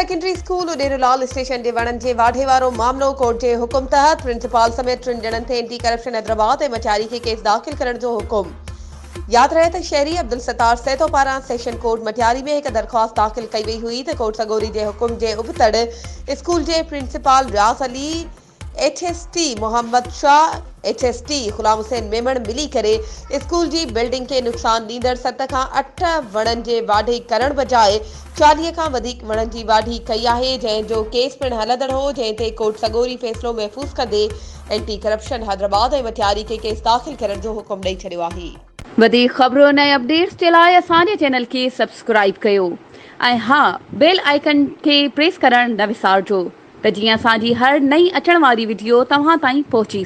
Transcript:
Secondary school उडेरुलाल station जे वणन जे वाढे वारो मामलो court के हुकुम तहत प्रिंसिपल समेत 3 ॼणनि ते एंटी करप्शन हैदराबाद ऐं मचारी के केस दाख़िल करण जो हुकुम। याद रहे त शहरी अब्दुल सत्तार सैतो पारां सेशन कोर्ट मटियारी में एक दरख्वास्त दाख़िल कई वई हुई त कोर्ट सगोरी जे हुकुम जे उबतड़ स्कूल के प्रिंसिपल रियाज़ अली HST मोहम्मद शाह HST गुलाम हुसैन मेमण मिली करे स्कूल की बिल्डिंग के नुकसान ॾींदड़ 7 खां 8 वणन जे वाढी करण बजाए 40 खां वधीक वणन जी वाढी कई आहे, जंहिंजो केस पिण हलंदड़ हो, जंहिं ते कोर्ट सगोरी फ़ैसिलो महफ़ूज़ कंदे एंटी करप्शन हैदराबाद ऐं मटियारी के केस दाख़िल करण जो हुकुम ॾेई छॾियो आहे। वधीक ख़बरुनि ऐं अपडेट्स जे लाइ असांजे चैनल खे सब्सक्राइब कयो ऐं हा बेल आइकन खे प्रेस करण न विसारजो त जीअं असांजी हर नई अचण वारी वीडियो तव्हां ताईं पहुची